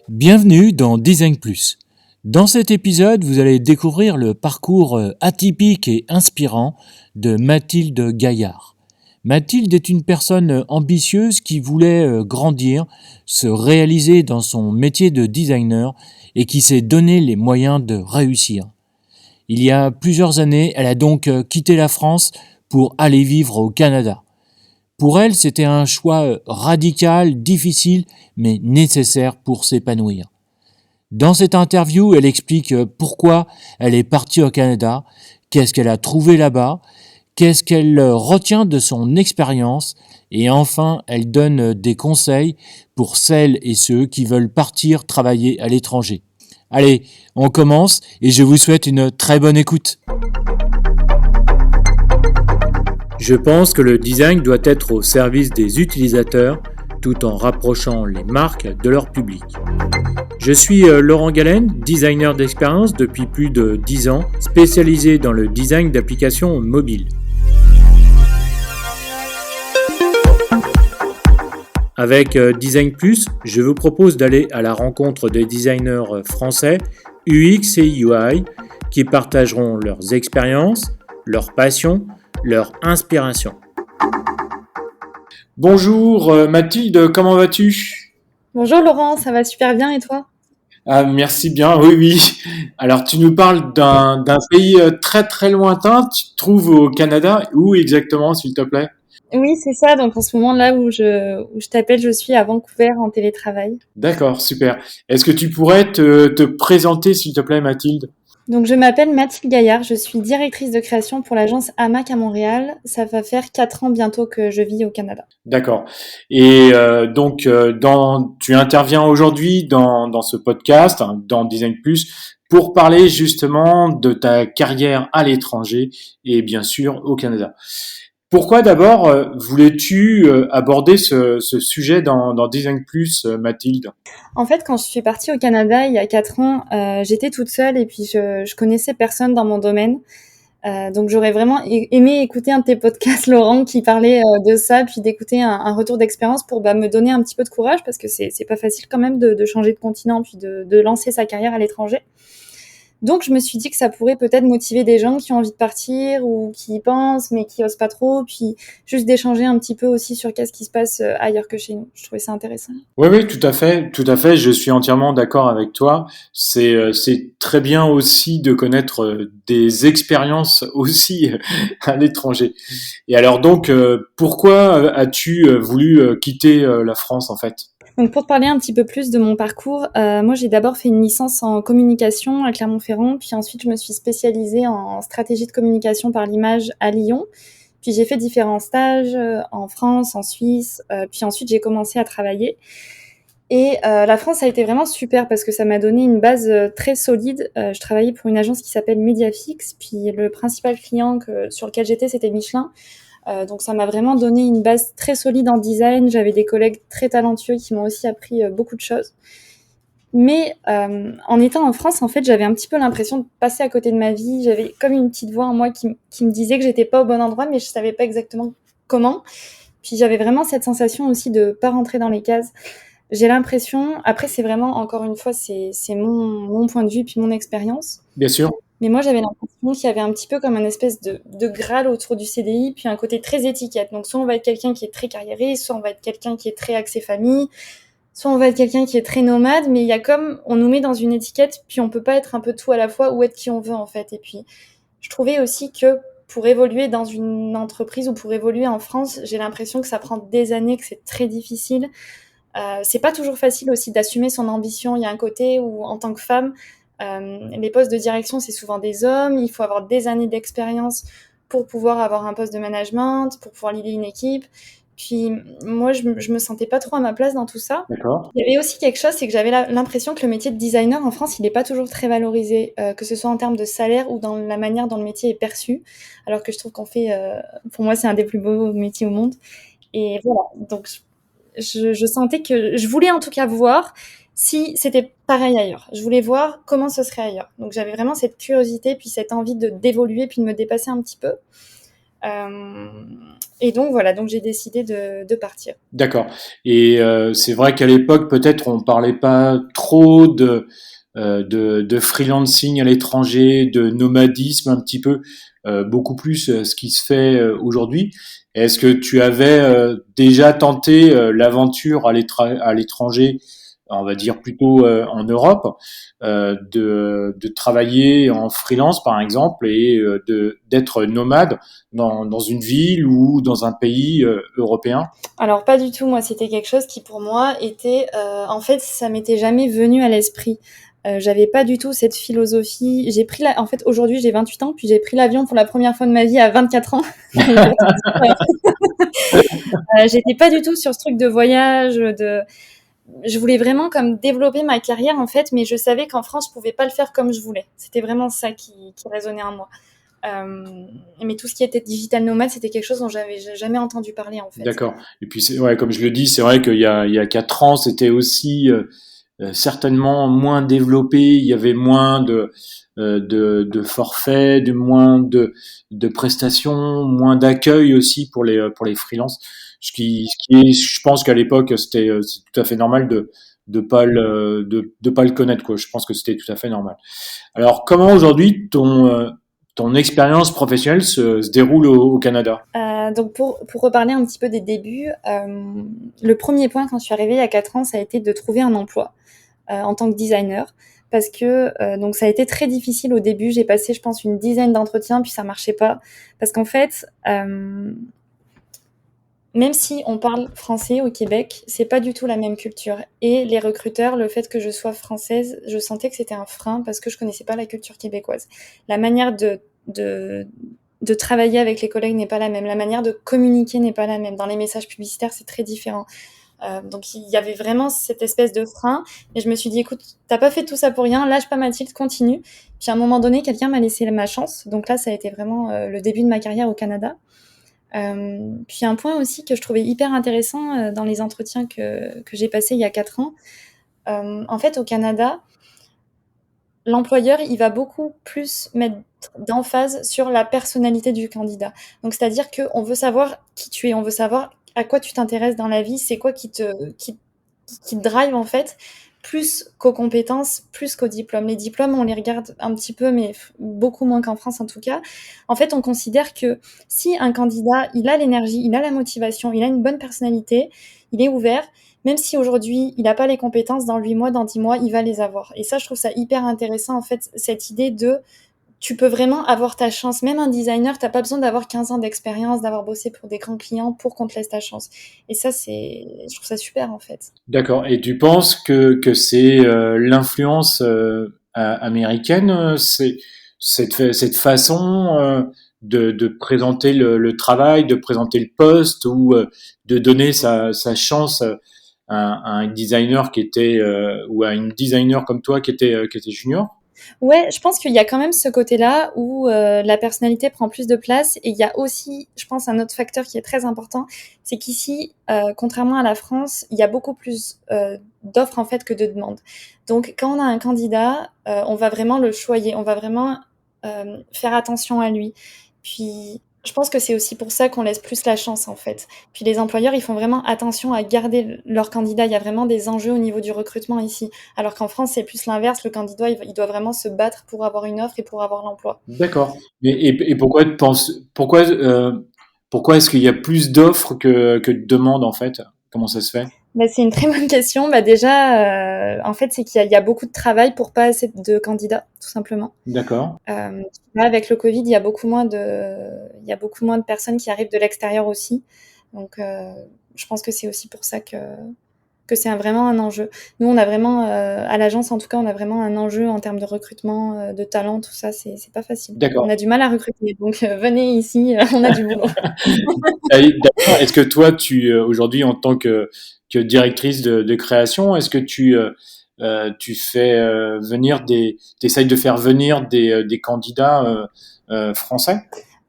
Bienvenue dans Design Plus. Dans cet épisode, vous allez découvrir le parcours atypique et inspirant de Mathilde Gaillard. Mathilde est une personne ambitieuse qui voulait grandir, se réaliser dans son métier de designer et qui s'est donné les moyens de réussir. Il y a plusieurs années, elle a donc quitté la France pour aller vivre au Canada. Pour elle, c'était un choix radical, difficile, mais nécessaire pour s'épanouir. Dans cette interview, elle explique pourquoi elle est partie au Canada, qu'est-ce qu'elle a trouvé là-bas, qu'est-ce qu'elle retient de son expérience, et enfin, elle donne des conseils pour celles et ceux qui veulent partir travailler à l'étranger. Allez, on commence et je vous souhaite une très bonne écoute. Je pense que le design doit être au service des utilisateurs tout en rapprochant les marques de leur public. Je suis Laurent Galen, designer d'expérience depuis plus de 10 ans, spécialisé dans le design d'applications mobiles. Avec Design Plus, je vous propose d'aller à la rencontre des designers français UX et UI qui partageront leurs expériences, leurs passions, leur inspiration. Bonjour Mathilde, comment vas-tu ? Bonjour Laurent, ça va super bien et toi? Merci bien, oui, oui. Alors tu nous parles d'un pays très très lointain, tu te trouves au Canada, où exactement s'il te plaît ? Oui, c'est ça. Donc en ce moment là où je t'appelle, je suis à Vancouver en télétravail. D'accord, super. Est-ce que tu pourrais te présenter s'il te plaît Mathilde ? Donc je m'appelle Mathilde Gaillard, je suis directrice de création pour l'agence Hamac à Montréal. Ça va faire 4 ans bientôt que je vis au Canada. D'accord. Et donc, tu interviens aujourd'hui dans ce podcast, hein, dans Design Plus, pour parler justement de ta carrière à l'étranger et bien sûr au Canada. Pourquoi d'abord voulais-tu aborder ce sujet dans Design Plus, Mathilde ? En fait, quand je suis partie au Canada il y a 4 ans, j'étais toute seule et puis je connaissais personne dans mon domaine. Donc j'aurais vraiment aimé écouter un de tes podcasts, Laurent, qui parlait de ça, puis d'écouter un retour d'expérience pour me donner un petit peu de courage, parce que c'est pas facile quand même de changer de continent, puis de lancer sa carrière à l'étranger. Donc je me suis dit que ça pourrait peut-être motiver des gens qui ont envie de partir ou qui y pensent mais qui osent pas trop, puis juste d'échanger un petit peu aussi sur qu'est-ce qui se passe ailleurs que chez nous. Je trouvais ça intéressant. Oui, oui, tout à fait, tout à fait. Je suis entièrement d'accord avec toi. C'est très bien aussi de connaître des expériences aussi à l'étranger. Et alors donc, pourquoi as-tu voulu quitter la France en fait? Donc pour te parler un petit peu plus de mon parcours, moi j'ai d'abord fait une licence en communication à Clermont-Ferrand, puis ensuite je me suis spécialisée en stratégie de communication par l'image à Lyon. Puis j'ai fait différents stages en France, en Suisse, puis ensuite j'ai commencé à travailler. Et la France a été vraiment super parce que ça m'a donné une base très solide. Je travaillais pour une agence qui s'appelle Mediafix, puis le principal client sur lequel j'étais, c'était Michelin. Donc ça m'a vraiment donné une base très solide en design. J'avais des collègues très talentueux qui m'ont aussi appris beaucoup de choses. Mais en étant en France, en fait, j'avais un petit peu l'impression de passer à côté de ma vie. J'avais comme une petite voix en moi qui me disait que j'étais pas au bon endroit, mais je savais pas exactement comment. Puis j'avais vraiment cette sensation aussi de pas rentrer dans les cases. J'ai l'impression, après c'est vraiment, encore une fois, c'est mon point de vue puis mon expérience. Bien sûr. Mais moi j'avais l'impression qu'il y avait un petit peu comme un espèce de graal autour du CDI, puis un côté très étiquette. Donc soit on va être quelqu'un qui est très carriériste, soit on va être quelqu'un qui est très axé famille, soit on va être quelqu'un qui est très nomade, mais il y a comme, on nous met dans une étiquette, puis on peut pas être un peu tout à la fois ou être qui on veut en fait. Et puis je trouvais aussi que pour évoluer dans une entreprise ou pour évoluer en France, j'ai l'impression que ça prend des années, que c'est très difficile. C'est pas toujours facile aussi d'assumer son ambition. Il y a un côté où, en tant que femme, les postes de direction, c'est souvent des hommes. Il faut avoir des années d'expérience pour pouvoir avoir un poste de management, pour pouvoir leader une équipe. Puis moi, je me sentais pas trop à ma place dans tout ça. D'accord. Il y avait aussi quelque chose, c'est que j'avais l'impression que le métier de designer en France, il n'est pas toujours très valorisé, que ce soit en termes de salaire ou dans la manière dont le métier est perçu, alors que je trouve qu'on fait, pour moi, c'est un des plus beaux métiers au monde. Et voilà, donc je sentais que je voulais en tout cas voir si c'était pareil ailleurs. Je voulais voir comment ce serait ailleurs. Donc j'avais vraiment cette curiosité, puis cette envie d'évoluer, puis de me dépasser un petit peu. Et donc voilà, donc j'ai décidé de partir. D'accord. Et c'est vrai qu'à l'époque, peut-être, on parlait pas trop de freelancing à l'étranger, de nomadisme un petit peu, beaucoup plus ce qui se fait aujourd'hui. Est-ce que tu avais déjà tenté l'aventure à l'étranger, on va dire plutôt en Europe, de travailler en freelance par exemple et d'être nomade dans une ville ou dans un pays européen? Alors pas du tout, moi c'était quelque chose qui pour moi était, en fait ça m'était jamais venu à l'esprit. J'avais pas du tout cette philosophie. En fait aujourd'hui j'ai 28 ans, puis j'ai pris l'avion pour la première fois de ma vie à 24 ans. Et pour te dire, j'étais pas du tout sur ce truc de voyage, je voulais vraiment comme développer ma carrière en fait, mais je savais qu'en France je pouvais pas le faire comme je voulais. C'était vraiment ça qui résonnait en moi. Mais tout ce qui était digital nomade, c'était quelque chose dont j'avais jamais entendu parler en fait. D'accord. Et puis, ouais, comme je le dis, c'est vrai qu'il y a 4 ans, c'était aussi certainement moins développé. Il y avait moins de forfaits, moins de prestations, moins d'accueil aussi pour les freelances. Je pense qu'à l'époque, c'est tout à fait normal de pas le connaître, quoi. Je pense que c'était tout à fait normal. Alors, comment aujourd'hui ton expérience professionnelle se déroule au Canada? Donc pour reparler un petit peu des débuts, le premier point quand je suis arrivée il y a 4 ans, ça a été de trouver un emploi en tant que designer. Parce que donc ça a été très difficile au début. J'ai passé, je pense, une dizaine d'entretiens, puis ça marchait pas. Parce qu'en fait, même si on parle français au Québec, c'est pas du tout la même culture. Et les recruteurs, le fait que je sois française, je sentais que c'était un frein parce que je connaissais pas la culture québécoise. La manière de travailler avec les collègues n'est pas la même. La manière de communiquer n'est pas la même. Dans les messages publicitaires, c'est très différent. Donc il y avait vraiment cette espèce de frein. Et je me suis dit, écoute, t'as pas fait tout ça pour rien, lâche pas Mathilde, continue. Puis à un moment donné, quelqu'un m'a laissé ma chance. Donc là, ça a été vraiment le début de ma carrière au Canada. Puis un point aussi que je trouvais hyper intéressant dans les entretiens que j'ai passés il y a 4 ans, en fait au Canada, l'employeur il va beaucoup plus mettre d'emphase sur la personnalité du candidat. Donc c'est-à-dire qu'on veut savoir qui tu es, on veut savoir à quoi tu t'intéresses dans la vie, c'est quoi qui te drive en fait, plus qu'aux compétences, plus qu'aux diplômes. Les diplômes, on les regarde un petit peu, mais beaucoup moins qu'en France en tout cas. En fait, on considère que si un candidat, il a l'énergie, il a la motivation, il a une bonne personnalité, il est ouvert, même si aujourd'hui, il n'a pas les compétences, dans 8 mois, dans 10 mois, il va les avoir. Et ça, je trouve ça hyper intéressant, en fait, cette idée de tu peux vraiment avoir ta chance. Même un designer, t'as pas besoin d'avoir 15 ans d'expérience, d'avoir bossé pour des grands clients pour qu'on te laisse ta chance. Et ça, je trouve ça super, en fait. D'accord. Et tu penses que c'est l'influence américaine, cette façon de présenter le travail, de présenter le poste ou de donner sa chance à un designer ou à une designer comme toi qui était junior? Ouais, je pense qu'il y a quand même ce côté-là où la personnalité prend plus de place. Et il y a aussi, je pense, un autre facteur qui est très important, c'est qu'ici, contrairement à la France, il y a beaucoup plus d'offres en fait que de demandes. Donc, quand on a un candidat, on va vraiment le choyer, on va vraiment faire attention à lui. Puis, je pense que c'est aussi pour ça qu'on laisse plus la chance en fait. Puis les employeurs, ils font vraiment attention à garder leurs candidats. Il y a vraiment des enjeux au niveau du recrutement ici. Alors qu'en France, c'est plus l'inverse. Le candidat, il doit vraiment se battre pour avoir une offre et pour avoir l'emploi. D'accord. Et pourquoi est-ce qu'il y a plus d'offres que de demandes en fait? Comment ça se fait? Bah, c'est une très bonne question. Bah, déjà, en fait, c'est qu'il y a beaucoup de travail pour pas assez de candidats, tout simplement. D'accord. Là, avec le Covid, il y a beaucoup moins de personnes qui arrivent de l'extérieur aussi. Donc, je pense que c'est aussi pour ça que c'est vraiment un enjeu. Nous, on a vraiment, à l'agence en tout cas, on a vraiment un enjeu en termes de recrutement, de talent, tout ça, c'est pas facile. On D'accord. a du mal à recruter, donc venez ici, on a du boulot. D'accord. Est-ce que toi, aujourd'hui, en tant que directrice de création, est-ce que tu fais t'essayes de faire venir des candidats français?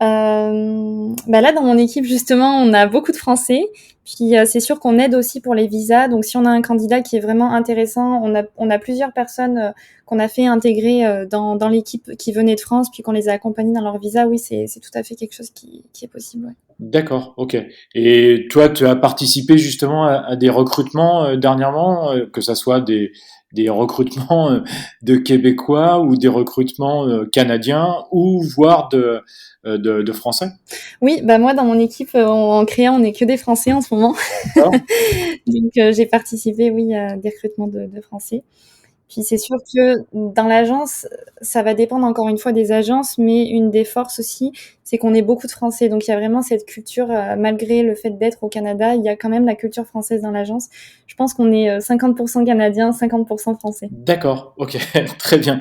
Bah là, dans mon équipe, justement, on a beaucoup de Français. Puis c'est sûr qu'on aide aussi pour les visas. Donc si on a un candidat qui est vraiment intéressant, on a plusieurs personnes qu'on a fait intégrer dans l'équipe qui venaient de France, puis qu'on les a accompagnés dans leur visa. Oui, c'est tout à fait quelque chose qui est possible. Ouais. D'accord, ok. Et toi, tu as participé justement à des recrutements dernièrement, que ça soit des recrutements de Québécois ou des recrutements canadiens ou voire de Français? Oui, bah moi dans mon équipe en créa, on n'est que des Français en ce moment. D'accord. Donc j'ai participé, oui, à des recrutements de Français. Puis c'est sûr que dans l'agence, ça va dépendre encore une fois des agences, mais une des forces aussi, c'est qu'on est beaucoup de Français. Donc il y a vraiment cette culture, malgré le fait d'être au Canada, il y a quand même la culture française dans l'agence. Je pense qu'on est 50% Canadiens, 50% Français. D'accord, ok, très bien.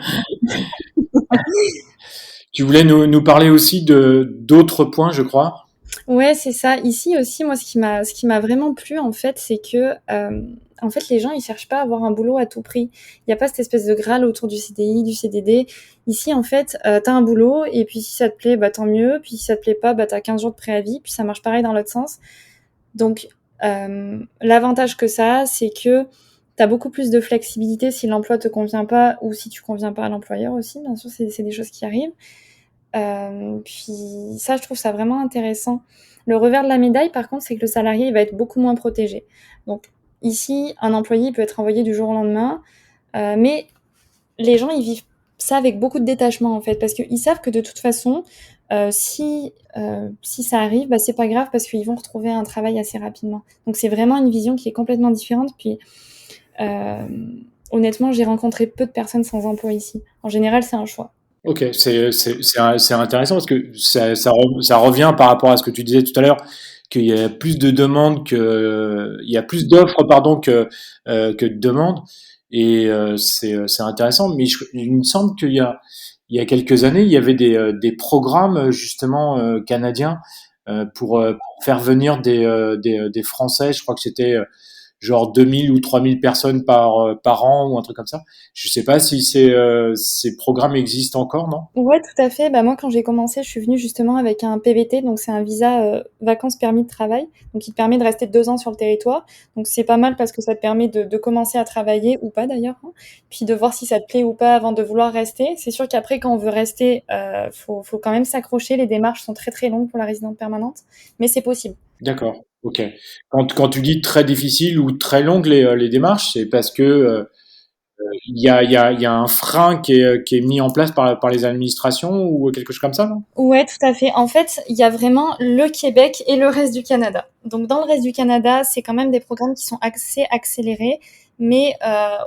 Tu voulais nous parler aussi de d'autres points, je crois. Ouais, c'est ça. Ici aussi, moi, ce qui m'a vraiment plu, en fait, c'est que, en fait, les gens, ils cherchent pas à avoir un boulot à tout prix. Il y a pas cette espèce de Graal autour du CDI, du CDD. Ici, en fait, tu un boulot et puis si ça te plaît, bah, tant mieux. Puis si ça te plaît pas, bah, tu 15 jours de préavis. Puis ça marche pareil dans l'autre sens. Donc, l'avantage que ça a, c'est que tu as beaucoup plus de flexibilité si l'emploi te convient pas ou si tu conviens pas à l'employeur aussi. Bien sûr, c'est des choses qui arrivent. Puis ça, je trouve ça vraiment intéressant. Le revers de la médaille, par contre, c'est que le salarié il va être beaucoup moins protégé. Donc ici, un employé peut être envoyé du jour au lendemain, mais les gens, ils vivent ça avec beaucoup de détachement, en fait, parce qu'ils savent que de toute façon, si ça arrive, bah, c'est pas grave parce qu'ils vont retrouver un travail assez rapidement. Donc c'est vraiment une vision qui est complètement différente. Puis euh, honnêtement, j'ai rencontré peu de personnes sans emploi ici. En général, c'est un choix. Ok, c'est intéressant parce que ça revient par rapport à ce que tu disais tout à l'heure, qu'il y a plus de demandes il y a plus d'offres, pardon, que de demandes. Et c'est intéressant. Mais il me semble il y a quelques années, il y avait des programmes justement canadiens pour faire venir des Français. Je crois que c'était genre 2000 ou 3000 personnes par an ou un truc comme ça. Je sais pas si ces programmes existent encore, non? Ouais, tout à fait. Bah, moi, quand j'ai commencé, je suis venue justement avec un PVT, donc c'est un visa vacances permis de travail, donc il te permet de rester 2 ans sur le territoire. Donc c'est pas mal parce que ça te permet de commencer à travailler ou pas d'ailleurs, hein, puis de voir si ça te plaît ou pas avant de vouloir rester. C'est sûr qu'après, quand on veut rester, faut quand même s'accrocher. Les démarches sont très très longues pour la résidence permanente, mais c'est possible. D'accord, ok. Quand tu dis très difficile ou très longue les démarches, c'est parce que il y a un frein qui est mis en place par les administrations ou quelque chose comme ça, non? Ouais, tout à fait. En fait, il y a vraiment le Québec et le reste du Canada. Donc, dans le reste du Canada, c'est quand même des programmes qui sont assez accélérés, mais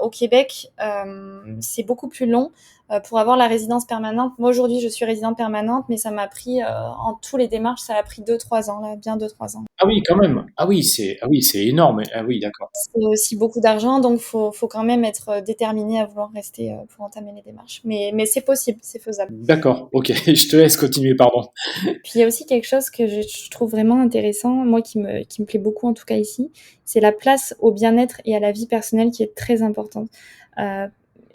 au Québec, c'est beaucoup plus long pour avoir la résidence permanente. Moi, aujourd'hui, je suis résidente permanente, mais ça m'a pris, en tous les démarches, ça a pris 2, 3 ans, là, bien 2, 3 ans. Ah oui, quand même. Ah oui, c'est énorme. Ah oui, d'accord. C'est aussi beaucoup d'argent, donc faut quand même être déterminé à vouloir rester pour entamer les démarches. Mais c'est possible, c'est faisable. D'accord, ok. Je te laisse continuer, pardon. Puis il y a aussi quelque chose que je trouve vraiment intéressant, moi qui me plaît beaucoup en tout cas ici, c'est la place au bien-être et à la vie personnelle qui est très importante. Euh,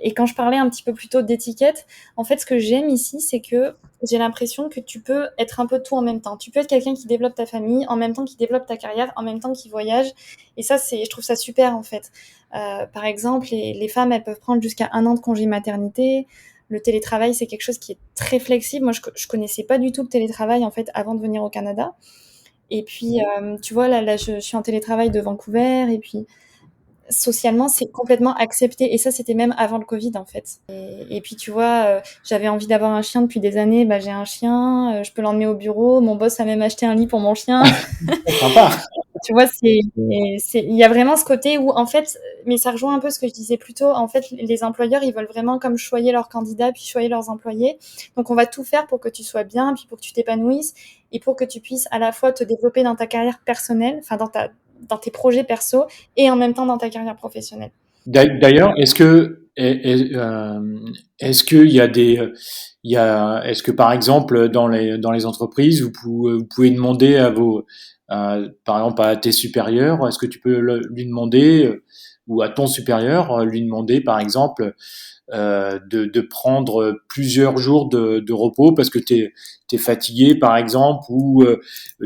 et quand je parlais un petit peu plus tôt d'étiquette, en fait, ce que j'aime ici, c'est que j'ai l'impression que tu peux être un peu tout en même temps. Tu peux être quelqu'un qui développe ta famille, en même temps qui développe ta carrière, en même temps qui voyage. Et ça, je trouve ça super en fait. Par exemple, les femmes, elles peuvent prendre jusqu'à 1 an de congé maternité. Le télétravail, c'est quelque chose qui est très flexible. Moi, je connaissais pas du tout le télétravail en fait avant de venir au Canada. Et puis, tu vois, là, je suis en télétravail de Vancouver. Et puis, socialement, c'est complètement accepté. Et ça, c'était même avant le Covid, en fait. Et puis, tu vois, j'avais envie d'avoir un chien depuis des années. Bah, j'ai un chien. Je peux l'emmener au bureau. Mon boss a même acheté un lit pour mon chien. Sympa. Tu vois, il y a vraiment ce côté où, en fait, mais ça rejoint un peu ce que je disais plus tôt. En fait, les employeurs, ils veulent vraiment comme choyer leurs candidats, puis choyer leurs employés. Donc, on va tout faire pour que tu sois bien, puis pour que tu t'épanouisses, et pour que tu puisses à la fois te développer dans ta carrière personnelle, enfin, dans tes projets perso, et en même temps dans ta carrière professionnelle. D'ailleurs, est-ce qu'il y a est-ce que par exemple dans les entreprises vous pouvez demander par exemple à tes supérieurs, est-ce que tu peux lui demander ou à ton supérieur lui demander par exemple de prendre plusieurs jours de repos parce que t'es fatigué par exemple ou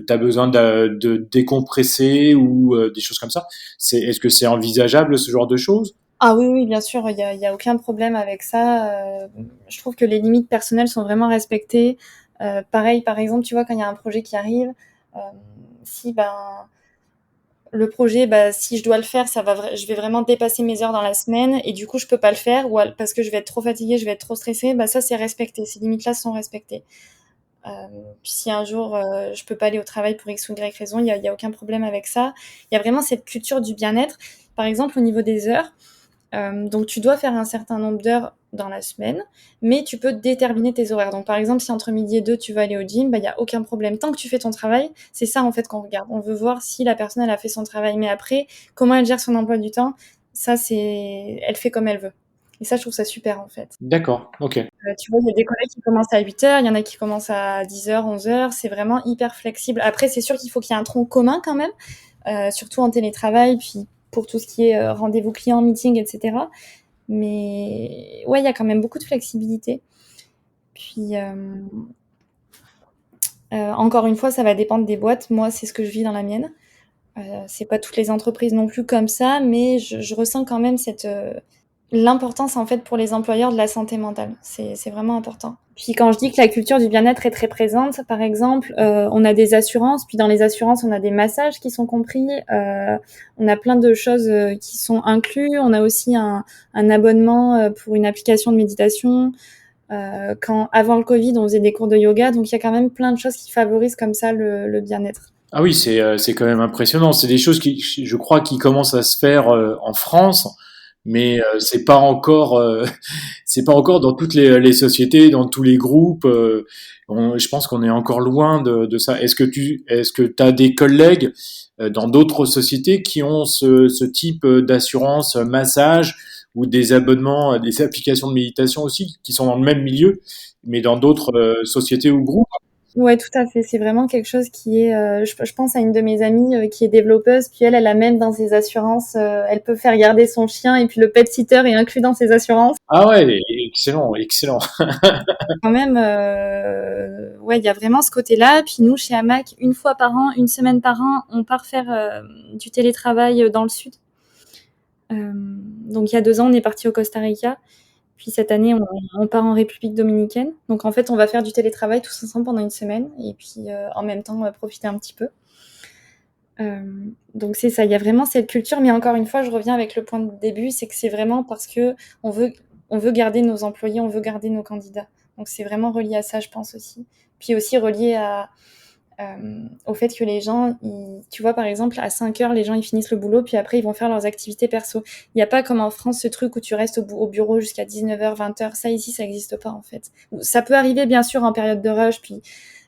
t'as besoin de décompresser ou des choses comme ça. Est-ce que c'est envisageable ce genre de choses? Ah oui, oui, bien sûr, il y a aucun problème avec ça. Je trouve que les limites personnelles sont vraiment respectées. Pareil, par exemple, tu vois, quand il y a un projet qui arrive, euh, si ben le projet, bah, si je dois le faire, je vais vraiment dépasser mes heures dans la semaine et du coup, je peux pas le faire parce que je vais être trop fatiguée, je vais être trop stressée. Bah, ça, c'est respecté. Ces limites-là sont respectées. Euh, Puis si un jour, je peux pas aller au travail pour X ou Y raison, il y a aucun problème avec ça. Il y a vraiment cette culture du bien-être. Par exemple, au niveau des heures, donc tu dois faire un certain nombre d'heures dans la semaine, mais tu peux déterminer tes horaires. Donc par exemple, si entre midi et 2 tu vas aller au gym, bah, il y a aucun problème. Tant que tu fais ton travail, c'est ça en fait qu'on regarde. On veut voir si la personne elle a fait son travail, mais après, comment elle gère son emploi du temps, ça c'est elle fait comme elle veut. Et ça, je trouve ça super en fait. D'accord, ok. Tu vois, il y a des collègues qui commencent à 8 heures, il y en a qui commencent à 10 heures, 11 heures. C'est vraiment hyper flexible. Après, c'est sûr qu'il faut qu'il y ait un tronc commun quand même, surtout en télétravail, puis pour tout ce qui est rendez-vous client, meeting, etc. Mais ouais, il y a quand même beaucoup de flexibilité. Puis encore une fois, ça va dépendre des boîtes. Moi, c'est ce que je vis dans la mienne. C'est pas toutes les entreprises non plus comme ça, mais je ressens quand même l'importance en fait pour les employeurs de la santé mentale. C'est vraiment important. Puis quand je dis que la culture du bien-être est très présente, par exemple, on a des assurances, puis dans les assurances, on a des massages qui sont compris, on a plein de choses qui sont inclus, on a aussi un abonnement pour une application de méditation. Avant le Covid, on faisait des cours de yoga, donc il y a quand même plein de choses qui favorisent comme ça le bien-être. Ah oui, c'est quand même impressionnant. C'est des choses qui, je crois, qui commencent à se faire en France, mais c'est pas encore dans toutes les sociétés, dans tous les groupes. Je pense qu'on est encore loin de ça. Est-ce que t'as des collègues dans d'autres sociétés qui ont ce type d'assurance massage ou des abonnements, des applications de méditation aussi, qui sont dans le même milieu, mais dans d'autres sociétés ou groupes? Ouais, tout à fait. C'est vraiment quelque chose qui est. Je pense à une de mes amies qui est développeuse, puis elle a même dans ses assurances, elle peut faire garder son chien et puis le pet sitter est inclus dans ses assurances. Ah ouais, excellent, excellent. Quand même, ouais, il y a vraiment ce côté-là. Puis nous, chez Hamac, une fois par an, une semaine par an, on part faire du télétravail dans le sud. Donc il y a 2 ans, on est parti au Costa Rica. Puis cette année, on part en République dominicaine. Donc en fait, on va faire du télétravail tous ensemble pendant une semaine et puis en même temps profiter un petit peu. Donc c'est ça, il y a vraiment cette culture, mais encore une fois, je reviens avec le point de début, c'est que c'est vraiment parce que on veut, on veut garder nos employés, on veut garder nos candidats. Donc c'est vraiment relié à ça, je pense aussi. Puis aussi relié au fait que les gens, tu vois, par exemple, à 5 heures, les gens, ils finissent le boulot, puis après, ils vont faire leurs activités perso. Il n'y a pas comme en France ce truc où tu restes au bureau jusqu'à 19 heures, 20 heures. Ça, ici, ça n'existe pas, en fait. Ça peut arriver, bien sûr, en période de rush, puis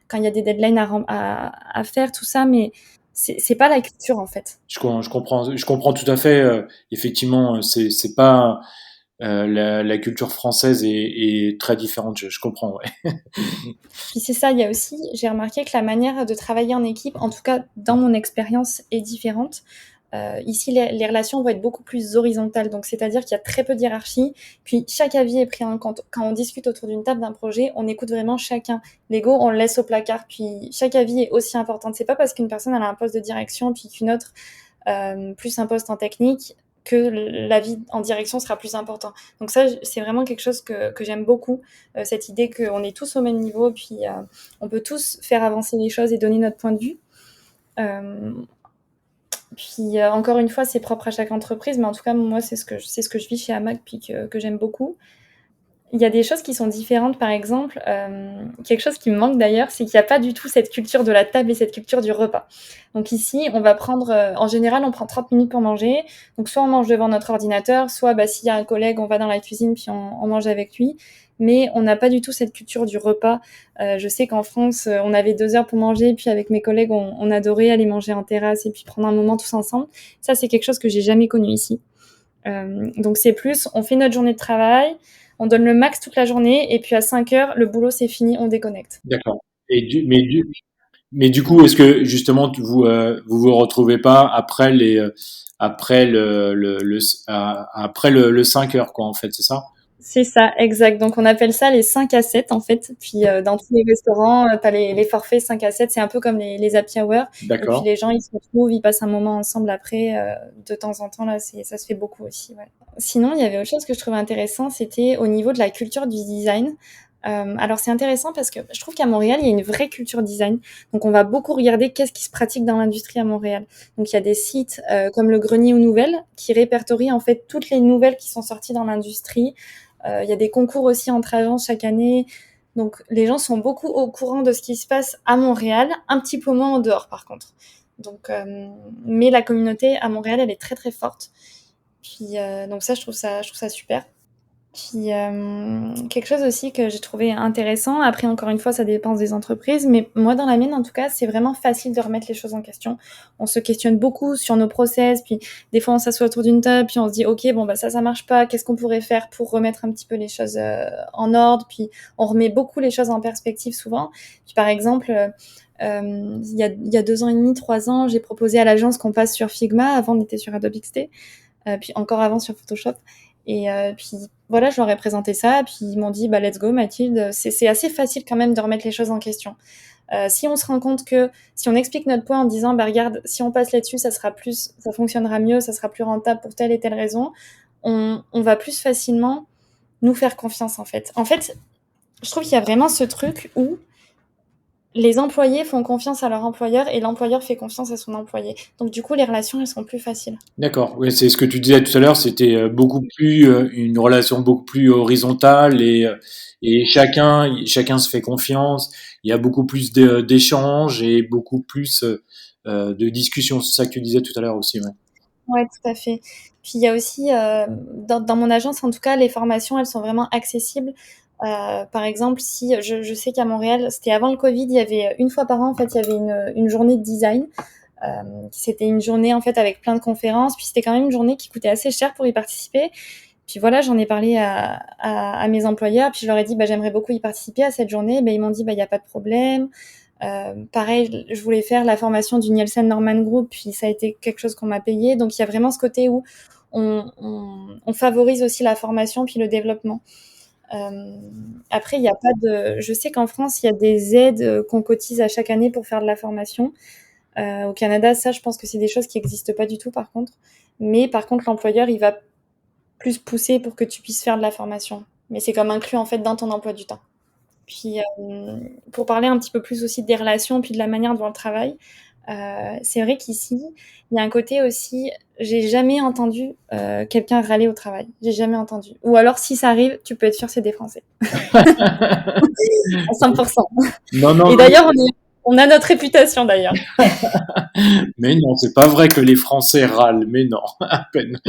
quand il y a des deadlines à faire, tout ça, mais c'est pas la culture, en fait. Je comprends tout à fait. Effectivement, c'est pas la culture française est très différente. Je comprends. Ouais. Puis c'est ça, il y a aussi, j'ai remarqué que la manière de travailler en équipe, en tout cas dans mon expérience, est différente. Ici, les relations vont être beaucoup plus horizontales, donc c'est-à-dire qu'il y a très peu de hiérarchie, puis chaque avis est pris en compte. Quand on discute autour d'une table d'un projet, on écoute vraiment chacun. L'ego, on le laisse au placard, puis chaque avis est aussi important. C'est pas parce qu'une personne elle a un poste de direction, puis qu'une autre plus un poste en technique, que l'avis en direction sera plus important. Donc ça, c'est vraiment quelque chose que j'aime beaucoup, cette idée qu'on est tous au même niveau, puis on peut tous faire avancer les choses et donner notre point de vue. Euh, Puis encore une fois, c'est propre à chaque entreprise, mais en tout cas, moi, c'est ce que je vis chez Hamac, puis que j'aime beaucoup. Il y a des choses qui sont différentes, par exemple, quelque chose qui me manque d'ailleurs, c'est qu'il n'y a pas du tout cette culture de la table et cette culture du repas. Donc ici, on va prendre, en général, on prend 30 minutes pour manger. Donc soit on mange devant notre ordinateur, soit bah, s'il y a un collègue, on va dans la cuisine puis on mange avec lui. Mais on n'a pas du tout cette culture du repas. Je sais qu'en France, on avait 2 heures pour manger, puis avec mes collègues, on adorait aller manger en terrasse et puis prendre un moment tous ensemble. Ça, c'est quelque chose que j'ai jamais connu ici. Donc c'est plus, on fait notre journée de travail, on donne le max toute la journée, et puis à 5 heures, le boulot c'est fini, on déconnecte. D'accord. Mais du coup, est-ce que justement vous vous retrouvez pas après après après le 5 heures quoi en fait, c'est ça? C'est ça, exact. Donc on appelle ça les 5 à 7 en fait. Puis dans tous les restaurants, tu as les forfaits 5 à 7, c'est un peu comme les happy hour. Et puis D'accord. les gens, ils se retrouvent, ils passent un moment ensemble après. De temps en temps, là, ça se fait beaucoup aussi. Ouais. Sinon, il y avait autre chose que je trouvais intéressant, c'était au niveau de la culture du design. Alors c'est intéressant parce que je trouve qu'à Montréal, il y a une vraie culture design. Donc on va beaucoup regarder qu'est-ce qui se pratique dans l'industrie à Montréal. Donc il y a des sites comme le Grenier aux Nouvelles qui répertorient en fait toutes les nouvelles qui sont sorties dans l'industrie. Il y a des concours aussi entre agences chaque année. Donc les gens sont beaucoup au courant de ce qui se passe à Montréal, un petit peu moins en dehors par contre. Donc, mais la communauté à Montréal, elle est très très forte. Puis donc ça, je trouve ça super. Puis quelque chose aussi que j'ai trouvé intéressant, après encore une fois ça dépend des entreprises, mais moi dans la mienne en tout cas c'est vraiment facile de remettre les choses en question. On se questionne beaucoup sur nos process, puis des fois on s'assoit autour d'une table, puis on se dit ok bon bah ça marche pas, qu'est-ce qu'on pourrait faire pour remettre un petit peu les choses en ordre, puis on remet beaucoup les choses en perspective souvent. Puis par exemple il y a 2 ans et demi, 3 ans, j'ai proposé à l'agence qu'on passe sur Figma, avant on était sur Adobe XD, puis encore avant sur Photoshop. Et puis voilà, je leur ai présenté ça, puis ils m'ont dit bah let's go Mathilde, c'est assez facile quand même de remettre les choses en question. Si on se rend compte que si on explique notre point en disant bah regarde, si on passe là-dessus, ça fonctionnera mieux, ça sera plus rentable pour telle et telle raison, on va plus facilement nous faire confiance en fait. En fait, je trouve qu'il y a vraiment ce truc où les employés font confiance à leur employeur et l'employeur fait confiance à son employé. Donc du coup, les relations, elles sont plus faciles. D'accord. Oui, c'est ce que tu disais tout à l'heure. C'était beaucoup plus une relation beaucoup plus horizontale et chacun se fait confiance. Il y a beaucoup plus d'échanges et beaucoup plus de discussions. C'est ça que tu disais tout à l'heure aussi. Ouais. Ouais, tout à fait. Puis il y a aussi, dans mon agence, en tout cas, les formations, elles sont vraiment accessibles. Par exemple, si je sais qu'à Montréal, c'était avant le Covid, il y avait une fois par an, en fait, il y avait une journée de design. C'était une journée en fait avec plein de conférences. Puis c'était quand même une journée qui coûtait assez cher pour y participer. Puis voilà, j'en ai parlé à mes employeurs. Puis je leur ai dit, bah, j'aimerais beaucoup y participer à cette journée. Bah, ils m'ont dit, bah, il n'y a pas de problème. Pareil, je voulais faire la formation du Nielsen Norman Group, puis ça a été quelque chose qu'on m'a payé. Donc il y a vraiment ce côté où on favorise aussi la formation puis le développement. Euh, Après, il n'y a pas de. Je sais qu'en France, il y a des aides qu'on cotise à chaque année pour faire de la formation. Au Canada, ça, je pense que c'est des choses qui n'existent pas du tout, par contre. Mais par contre, l'employeur, il va plus pousser pour que tu puisses faire de la formation. Mais c'est comme inclus en fait dans ton emploi du temps. Puis pour parler un petit peu plus aussi des relations, puis de la manière dont on travaille, c'est vrai qu'ici, il y a un côté aussi, j'ai jamais entendu quelqu'un râler au travail. J'ai jamais entendu. Ou alors, si ça arrive, tu peux être sûr, c'est des Français. À 100%. Non, non, Et d'ailleurs, on a notre réputation d'ailleurs. mais non, c'est pas vrai que les Français râlent. Mais non, à peine.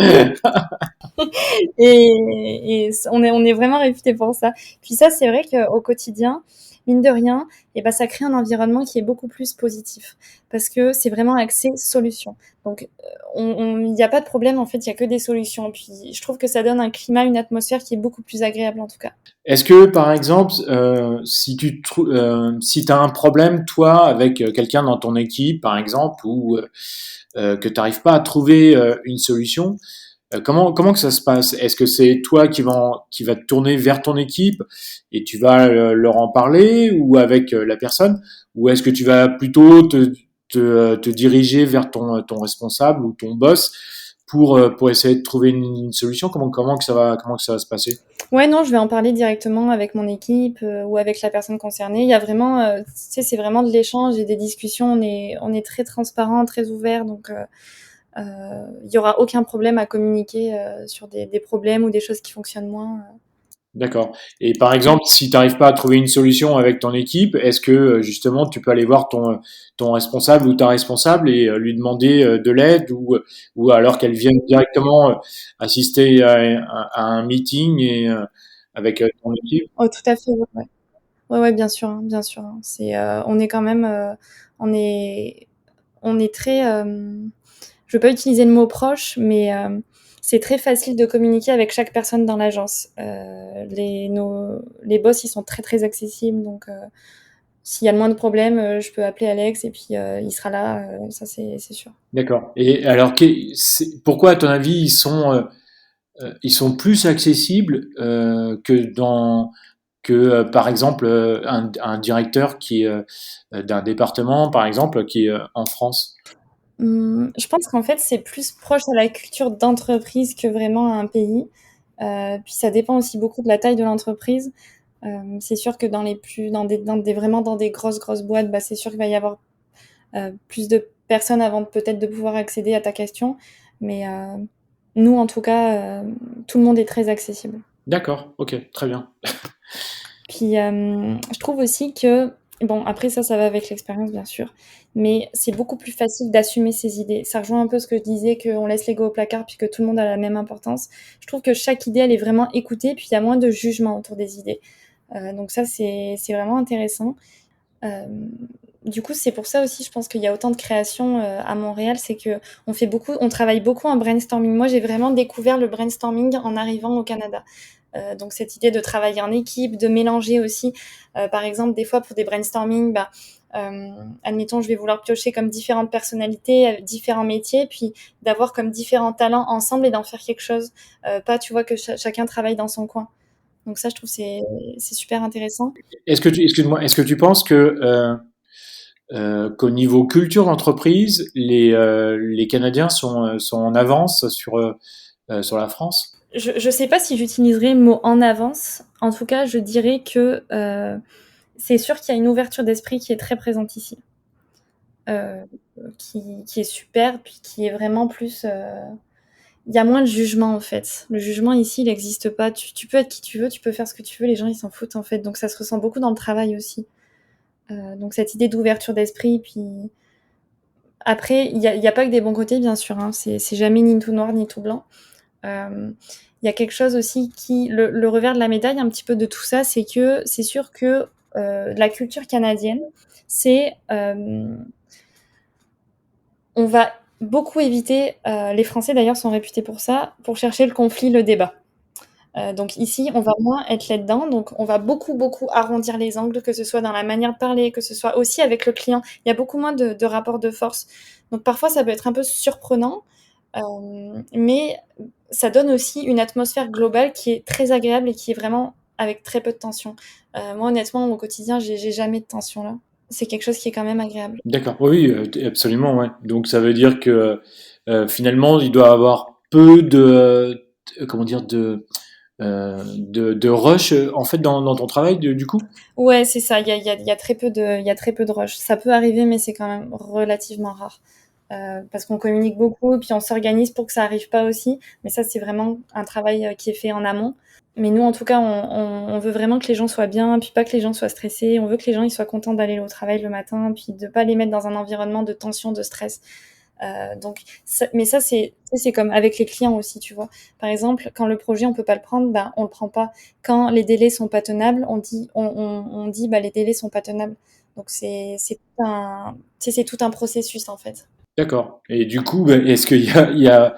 Et on est vraiment réputé pour ça. Puis ça, c'est vrai qu'au quotidien, mine de rien, et ben, ça crée un environnement qui est beaucoup plus positif parce que c'est vraiment axé solution. Donc, il n'y a pas de problème, en fait, il y a que des solutions. Puis je trouve que ça donne un climat, une atmosphère qui est beaucoup plus agréable en tout cas. Est-ce que, par exemple, si tu as un problème, toi, avec quelqu'un dans ton équipe, par exemple, ou que tu n'arrives pas à trouver une solution, comment que ça se passe? Est-ce que c'est toi qui va te tourner vers ton équipe et tu vas leur en parler ou avec la personne? Ou est-ce que tu vas plutôt te diriger vers ton responsable ou ton boss pour essayer de trouver une solution? Comment que ça va se passer? Ouais, non, je vais en parler directement avec mon équipe ou avec la personne concernée. Il y a vraiment, tu sais, c'est vraiment de l'échange et des discussions. On est très transparent, très ouvert, donc il y aura aucun problème à communiquer sur des problèmes ou des choses qui fonctionnent moins. D'accord. Et par exemple, si tu n'arrives pas à trouver une solution avec ton équipe, est-ce que justement tu peux aller voir ton responsable ou ta responsable et lui demander de l'aide ou alors qu'elle vienne directement assister à un meeting et avec ton équipe? Oh, tout à fait, ouais, ouais. Ouais, ouais, bien sûr, hein, bien sûr, hein. On est quand même, on est, on est très, je veux pas utiliser le mot proche, mais c'est très facile de communiquer avec chaque personne dans l'agence. Les boss, ils sont très très accessibles, donc s'il y a le moins de problèmes, je peux appeler Alex et puis il sera là, ça c'est sûr. D'accord. Et alors, pourquoi à ton avis ils sont ils sont plus accessibles par exemple un directeur qui est d'un département par exemple qui est en France. Je pense qu'en fait, c'est plus proche à la culture d'entreprise que vraiment à un pays. Puis ça dépend aussi beaucoup de la taille de l'entreprise. C'est sûr que vraiment dans des grosses boîtes, bah, c'est sûr qu'il va y avoir plus de personnes avant peut-être de pouvoir accéder à ta question. Mais nous, en tout cas, tout le monde est très accessible. D'accord, ok, très bien. Puis je trouve aussi que, bon, après ça va avec l'expérience, bien sûr, mais c'est beaucoup plus facile d'assumer ses idées. Ça rejoint un peu ce que je disais, qu'on laisse l'ego au placard puis que tout le monde a la même importance. Je trouve que chaque idée, elle est vraiment écoutée, puis il y a moins de jugement autour des idées. Donc ça, c'est vraiment intéressant. Euh, du coup, c'est pour ça aussi, je pense qu'il y a autant de créations à Montréal, c'est que on travaille beaucoup en brainstorming. Moi, j'ai vraiment découvert le brainstorming en arrivant au Canada. Donc cette idée de travailler en équipe, de mélanger aussi, par exemple, des fois pour des brainstorming, bah, admettons, je vais vouloir piocher comme différentes personnalités, différents métiers, puis d'avoir comme différents talents ensemble et d'en faire quelque chose. Pas, tu vois, que chacun travaille dans son coin. Donc ça, je trouve c'est super intéressant. Excuse-moi, est-ce que tu penses qu'au niveau culture d'entreprise, les Canadiens sont en avance sur la France? Je sais pas si j'utiliserai le mot en avance. En tout cas, je dirais que c'est sûr qu'il y a une ouverture d'esprit qui est très présente ici, euh, qui est super, puis qui est vraiment plus. Il y a moins de jugement en fait. Le jugement ici, il n'existe pas. Tu peux être qui tu veux, tu peux faire ce que tu veux. Les gens, ils s'en foutent en fait. Donc ça se ressent beaucoup dans le travail aussi. Donc cette idée d'ouverture d'esprit, puis après, il y a pas que des bons côtés, bien sûr. Hein. C'est jamais ni tout noir ni tout blanc. Il y a quelque chose aussi le revers de la médaille un petit peu de tout ça, c'est que c'est sûr que la culture canadienne, c'est on va beaucoup éviter, les Français d'ailleurs sont réputés pour ça, pour chercher le conflit, le débat. Donc ici, on va moins être là-dedans, donc on va beaucoup arrondir les angles, que ce soit dans la manière de parler, que ce soit aussi avec le client. Il y a beaucoup moins de rapports de force. Donc parfois, ça peut être un peu surprenant, mais ça donne aussi une atmosphère globale qui est très agréable et qui est vraiment avec très peu de tension. Moi, honnêtement, au quotidien, j'ai jamais de tension là. C'est quelque chose qui est quand même agréable. D'accord, oui, absolument, ouais. Donc ça veut dire que finalement, il doit avoir peu comment dire, de rush en fait dans ton travail du coup. Ouais, c'est ça. Il y a il y a très peu de rush. Ça peut arriver, mais c'est quand même relativement rare. Parce qu'on communique beaucoup, puis on s'organise pour que ça arrive pas aussi. Mais ça, c'est vraiment un travail qui est fait en amont. Mais nous, en tout cas, on veut vraiment que les gens soient bien, puis pas que les gens soient stressés. On veut que les gens ils soient contents d'aller au travail le matin, puis de pas les mettre dans un environnement de tension, de stress. Mais ça, c'est comme avec les clients aussi, tu vois. Par exemple, quand le projet, on peut pas le prendre, ben, on le prend pas. Quand les délais sont pas tenables, on dit, bah, les délais sont pas tenables. Donc, c'est tout un processus, en fait. D'accord. Et du coup, ben, est-ce qu'il y a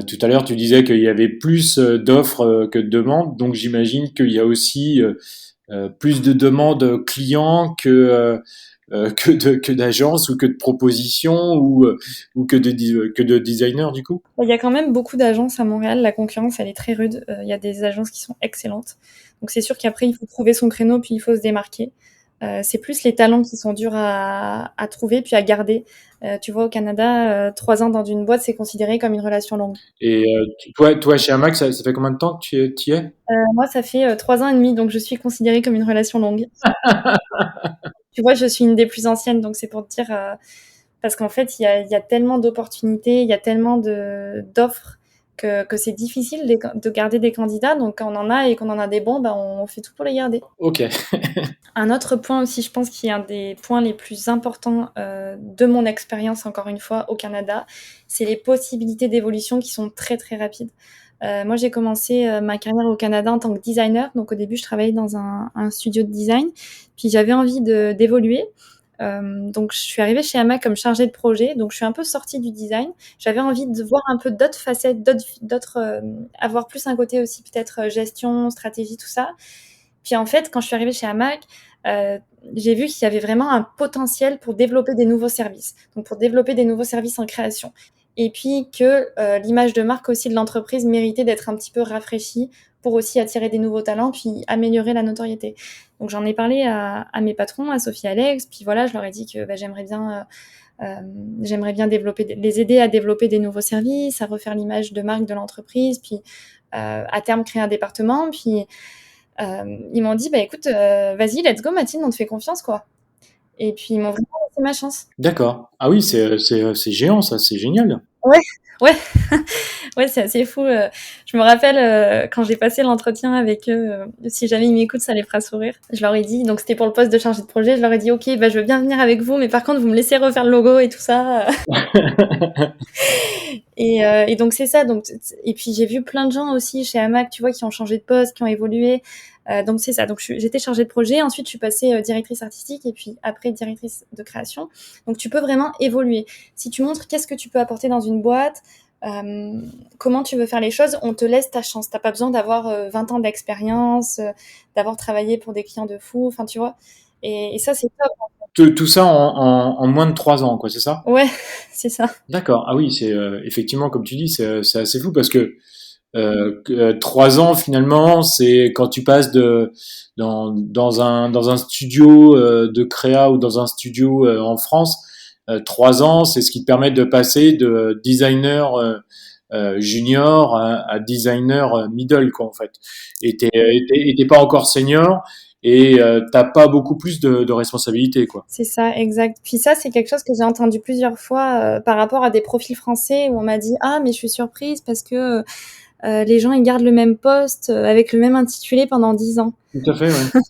tout à l'heure, tu disais qu'il y avait plus d'offres que de demandes, donc j'imagine qu'il y a aussi plus de demandes clients que d'agences ou que de propositions ou que de designers du coup. Il y a quand même beaucoup d'agences à Montréal. La concurrence, elle est très rude. Il y a des agences qui sont excellentes. Donc, c'est sûr qu'après, il faut trouver son créneau, puis il faut se démarquer. C'est plus les talents qui sont durs à trouver, puis à garder. Tu vois, au Canada, 3 ans dans une boîte, c'est considéré comme une relation longue. Et toi, chez Amax, ça fait combien de temps que tu y es? Moi, ça fait 3 ans et demi, donc je suis considérée comme une relation longue. Tu vois, je suis une des plus anciennes, donc c'est pour te dire, parce qu'en fait, il y a tellement d'opportunités, il y a tellement d'offres que c'est difficile de garder des candidats. Donc, quand on en a et qu'on en a des bons, ben, on fait tout pour les garder. Ok. Un autre point aussi, je pense qui est un des points les plus importants de mon expérience, encore une fois, au Canada, c'est les possibilités d'évolution qui sont très, très rapides. Moi, j'ai commencé ma carrière au Canada en tant que designer. Donc, au début, je travaillais dans un studio de design. Puis, j'avais envie d'évoluer. Donc, je suis arrivée chez AMA comme chargée de projet. Donc, je suis un peu sortie du design. J'avais envie de voir un peu d'autres facettes, avoir plus un côté aussi peut-être gestion, stratégie, tout ça. Puis en fait, quand je suis arrivée chez Hamac, euh, j'ai vu qu'il y avait vraiment un potentiel pour développer des nouveaux services. Donc pour développer des nouveaux services en création. et puis que l'image de marque aussi de l'entreprise méritait d'être un petit peu rafraîchie pour aussi attirer des nouveaux talents, puis améliorer la notoriété. Donc j'en ai parlé à mes patrons, à Sophie et Alex, puis voilà, je leur ai dit que j'aimerais bien les aider à développer des nouveaux services, à refaire l'image de marque de l'entreprise, puis à terme créer un département. Puis ils m'ont dit, bah écoute, vas-y, let's go Mathilde, on te fait confiance, quoi. Et puis ils m'ont vraiment laissé ma chance. D'accord. Ah oui, c'est géant, ça, c'est génial. Ouais, ouais, ouais, c'est assez fou. Je me rappelle quand j'ai passé l'entretien avec eux, si jamais ils m'écoutent, ça les fera sourire. Je leur ai dit, donc c'était pour le poste de chargé de projet, je leur ai dit, ok, bah je veux bien venir avec vous, mais par contre vous me laissez refaire le logo et tout ça. Et donc c'est ça. Donc et puis j'ai vu plein de gens aussi chez Hamac, tu vois, qui ont changé de poste, qui ont évolué. Donc c'est ça. Donc j'étais chargée de projet. Ensuite je suis passée directrice artistique et puis après directrice de création. Donc tu peux vraiment évoluer. Si tu montres qu'est-ce que tu peux apporter dans une boîte, comment tu veux faire les choses, on te laisse ta chance. T'as pas besoin d'avoir 20 ans d'expérience, d'avoir travaillé pour des clients de fou. Enfin tu vois. Et ça c'est top. Tout ça en moins de 3 ans, quoi, c'est ça? Ouais, c'est ça. D'accord. Ah oui, c'est effectivement, comme tu dis, c'est assez fou parce que 3 ans finalement, c'est quand tu passes dans un studio de créa ou dans un studio en France. 3 ans, c'est ce qui te permet de passer de designer junior à designer middle, quoi, en fait. Et t'es pas encore senior et t'as pas beaucoup plus de responsabilités, quoi. C'est ça, exact. Puis ça, c'est quelque chose que j'ai entendu plusieurs fois par rapport à des profils français où on m'a dit ah mais je suis surprise parce que les gens ils gardent le même poste avec le même intitulé pendant 10 ans. Tout à fait, ouais.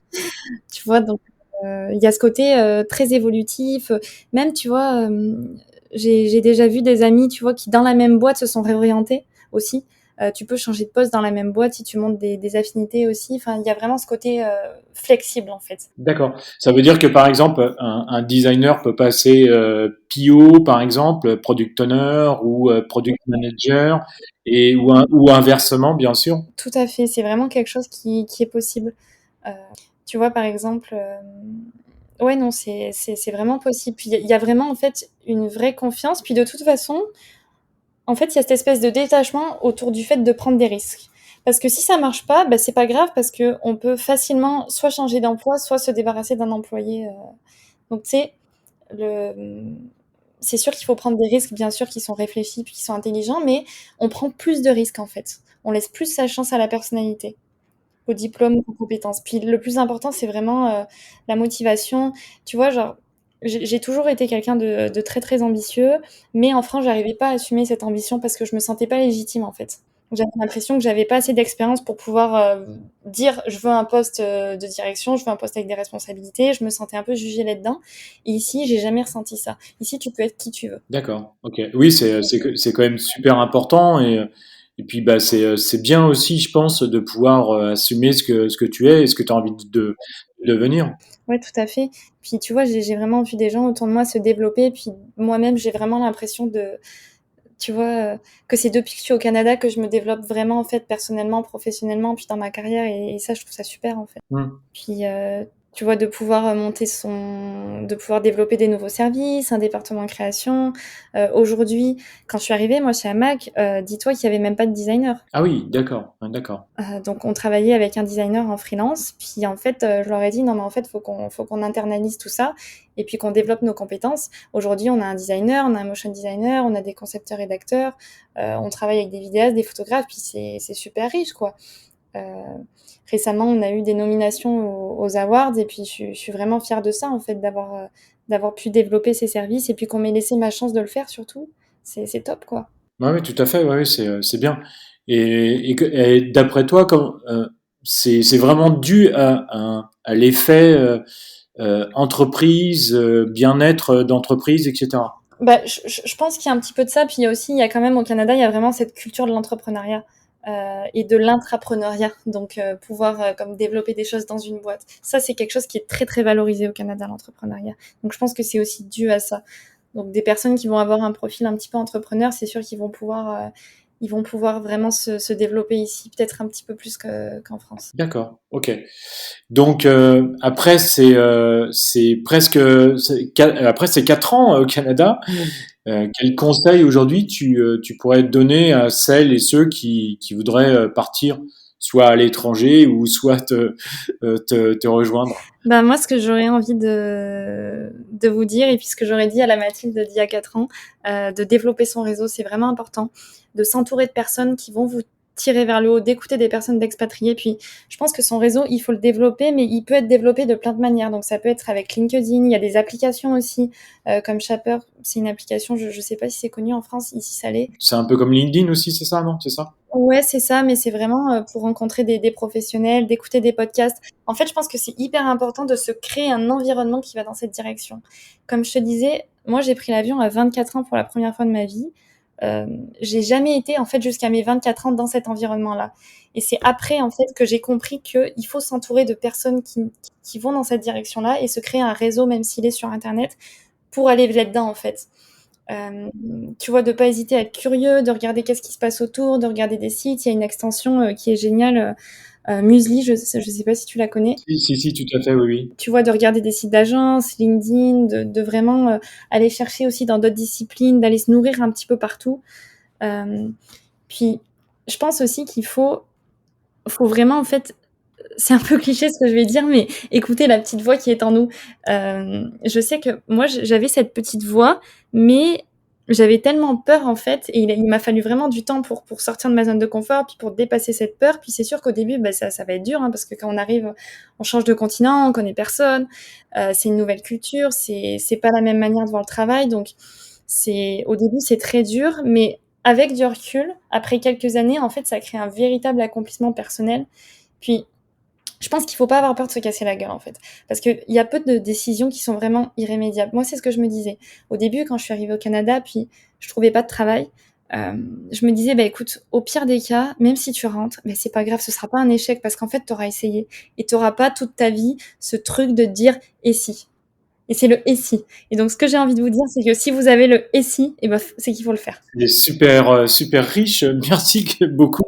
Tu vois, donc il y a ce côté très évolutif. Même tu vois, j'ai déjà vu des amis, tu vois, qui dans la même boîte se sont réorientés aussi. Tu peux changer de poste dans la même boîte si tu montes des affinités aussi. Enfin, il y a vraiment ce côté flexible en fait. D'accord. Ça veut dire que par exemple, un designer peut passer PO, par exemple, product owner ou product manager, ou inversement, bien sûr. Tout à fait, c'est vraiment quelque chose qui est possible. Euh, Tu vois, par exemple, ouais, non, c'est vraiment possible. Puis il y a vraiment, en fait, une vraie confiance. Puis de toute façon, en fait, il y a cette espèce de détachement autour du fait de prendre des risques. Parce que si ça marche pas, bah, c'est pas grave parce que on peut facilement soit changer d'emploi, soit se débarrasser d'un employé. Donc, tu sais, le... c'est sûr qu'il faut prendre des risques, bien sûr, qui sont réfléchis puis qui sont intelligents, mais on prend plus de risques, en fait. On laisse plus sa chance à la personnalité, au diplôme, aux compétences. Puis le plus important, c'est vraiment la motivation. Tu vois, genre, j'ai toujours été quelqu'un de très très ambitieux, mais en France, j'arrivais pas à assumer cette ambition parce que je me sentais pas légitime en fait. J'avais l'impression que j'avais pas assez d'expérience pour pouvoir dire je veux un poste de direction, je veux un poste avec des responsabilités. Je me sentais un peu jugée là-dedans. Et ici, j'ai jamais ressenti ça. Ici, tu peux être qui tu veux. D'accord. Ok. Oui, c'est quand même super important et puis bah c'est bien aussi, je pense, de pouvoir assumer ce que tu es et ce que tu as envie de devenir. Ouais, tout à fait. Puis tu vois, j'ai vraiment vu des gens autour de moi se développer. Puis moi-même, j'ai vraiment l'impression tu vois, que c'est depuis que je suis au Canada que je me développe vraiment en fait personnellement, professionnellement, puis dans ma carrière. Et ça, je trouve ça super en fait. Hmm. Puis, tu vois, de pouvoir de pouvoir développer des nouveaux services, un département de création. Aujourd'hui, quand je suis arrivée, moi, chez Hamac, dis-toi qu'il y avait même pas de designer. Ah oui, d'accord, ouais, d'accord. Donc on travaillait avec un designer en freelance, puis en fait, je leur ai dit: «Non mais en fait, faut qu'on internalise tout ça et puis qu'on développe nos compétences». Aujourd'hui, on a un designer, on a un motion designer, on a des concepteurs rédacteurs, on travaille avec des vidéastes, des photographes, puis c'est super riche, quoi. Heu, Récemment, on a eu des nominations aux awards et puis je suis vraiment fière de ça, en fait, d'avoir pu développer ces services et puis qu'on m'ait laissé ma chance de le faire surtout. C'est top, quoi. Ouais, oui, tout à fait, ouais, ouais, c'est bien. Et d'après toi, c'est vraiment dû à l'effet entreprise, bien-être d'entreprise, etc. Bah, je pense qu'il y a un petit peu de ça, puis il y a quand même au Canada, il y a vraiment cette culture de l'entrepreneuriat et de l'intrapreneuriat, donc pouvoir comme développer des choses dans une boîte. Ça, c'est quelque chose qui est très très valorisé au Canada, l'entrepreneuriat. Donc je pense que c'est aussi dû à ça. Donc des personnes qui vont avoir un profil un petit peu entrepreneur, c'est sûr ils vont pouvoir vraiment se développer ici, peut-être un petit peu plus qu'en France. D'accord, ok. Donc après c'est presque après c'est 4 ans au Canada Quel conseil aujourd'hui tu pourrais donner à celles et ceux qui voudraient partir soit à l'étranger ou soit te rejoindre? Bah, moi, ce que j'aurais envie de vous dire, et puis ce que j'aurais dit à la Mathilde d'il y a 4 ans, de développer son réseau, c'est vraiment important. De s'entourer de personnes qui vont vous tirer vers le haut, d'écouter des personnes d'expatriés. Puis, je pense que son réseau, il faut le développer, mais il peut être développé de plein de manières. Donc, ça peut être avec LinkedIn. Il y a des applications aussi, comme Shaper. C'est une application, je sais pas si c'est connu en France, ici ça l'est. C'est un peu comme LinkedIn aussi, c'est ça, non? C'est ça? Ouais, c'est ça, mais c'est vraiment pour rencontrer des professionnels, d'écouter des podcasts. En fait, je pense que c'est hyper important de se créer un environnement qui va dans cette direction. Comme je te disais, moi, j'ai pris l'avion à 24 ans pour la première fois de ma vie. Euh, j'ai jamais été, en fait, jusqu'à mes 24 ans dans cet environnement-là. Et c'est après, en fait, que j'ai compris qu'il faut s'entourer de personnes qui vont dans cette direction-là et se créer un réseau, même s'il est sur Internet, pour aller là-dedans, en fait. Euh, Tu vois, de pas hésiter à être curieux, de regarder qu'est-ce qui se passe autour, de regarder des sites. Il y a une extension qui est géniale, Musely, je sais pas si tu la connais. Si, tout à fait, oui, oui. Tu vois, de regarder des sites d'agence, LinkedIn, de vraiment aller chercher aussi dans d'autres disciplines, d'aller se nourrir un petit peu partout. Euh, Puis, je pense aussi faut vraiment, en fait, c'est un peu cliché ce que je vais dire, mais écouter la petite voix qui est en nous. Je sais que moi, j'avais cette petite voix, mais j'avais tellement peur en fait, et il m'a fallu vraiment du temps pour sortir de ma zone de confort, puis pour dépasser cette peur. Puis c'est sûr qu'au début, bah, ça va être dur, hein, parce que quand on arrive, on change de continent, on connaît personne, c'est une nouvelle culture, c'est pas la même manière de voir le travail, donc au début c'est très dur, mais avec du recul, après quelques années, en fait, ça crée un véritable accomplissement personnel. Puis je pense qu'il faut pas avoir peur de se casser la gueule, en fait. Parce qu'il y a peu de décisions qui sont vraiment irrémédiables. Moi, c'est ce que je me disais. Au début, quand je suis arrivée au Canada, puis je trouvais pas de travail, euh, je me disais, bah écoute, au pire des cas, même si tu rentres, bah, c'est pas grave, ce sera pas un échec parce qu'en fait, tu auras essayé. Et tu n'auras pas toute ta vie ce truc de te dire et si. Et c'est le et si. Et donc, ce que j'ai envie de vous dire, c'est que si vous avez le et si, et ben, c'est qu'il faut le faire. Il est super, super riche. Merci beaucoup.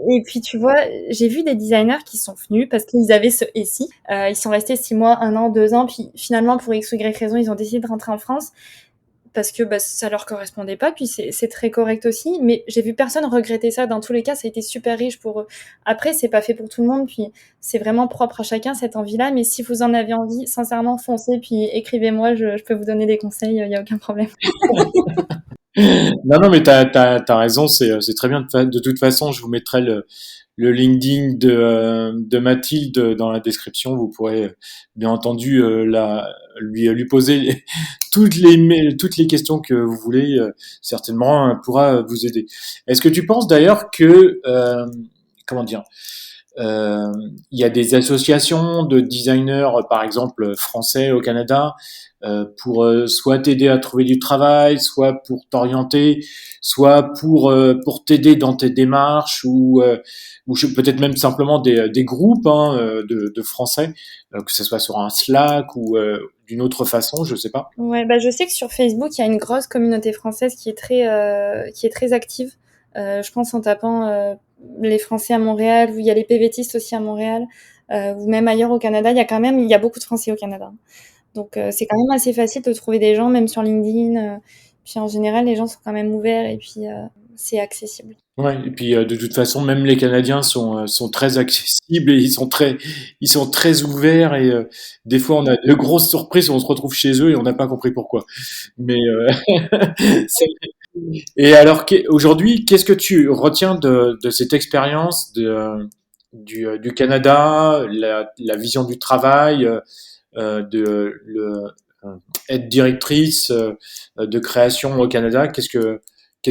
Et puis tu vois, j'ai vu des designers qui sont venus parce qu'ils avaient ce et si. Ils sont restés 6 mois, 1 an, 2 ans, puis finalement pour X ou Y raison, ils ont décidé de rentrer en France parce que bah, ça leur correspondait pas. Puis c'est très correct aussi. Mais j'ai vu personne regretter ça. Dans tous les cas, ça a été super riche pour eux. Après, c'est pas fait pour tout le monde. Puis c'est vraiment propre à chacun cette envie-là. Mais si vous en avez envie, sincèrement, foncez. Puis écrivez-moi, je peux vous donner des conseils. Il y a aucun problème. Non, non, mais t'as raison, c'est très bien. De toute façon, je vous mettrai le LinkedIn de Mathilde dans la description. Vous pourrez bien entendu lui poser toutes les questions que vous voulez. Certainement, elle pourra vous aider. Est-ce que tu penses d'ailleurs que comment dire il y a des associations de designers, par exemple français au Canada, pour soit t'aider à trouver du travail, soit pour t'orienter, soit pour t'aider dans tes démarches, ou peut-être même simplement des groupes hein, de Français, que ce soit sur un Slack ou d'une autre façon, je sais pas. Ouais, bah je sais que sur Facebook, il y a une grosse communauté française qui est très active. Je pense en tapant les Français à Montréal, ou il y a les PVTistes aussi à Montréal, ou même ailleurs au Canada. Il y a beaucoup de Français au Canada. Donc c'est quand même assez facile de trouver des gens, même sur LinkedIn. Puis en général, les gens sont quand même ouverts et puis c'est accessible. Ouais, et puis de toute façon, même les Canadiens sont très accessibles et ils sont très ouverts et des fois on a de grosses surprises, on se retrouve chez eux et on n'a pas compris pourquoi. Mais c'est- et alors aujourd'hui, qu'est-ce que tu retiens de cette expérience du Canada, la vision du travail, de être directrice de création au Canada, qu'est-ce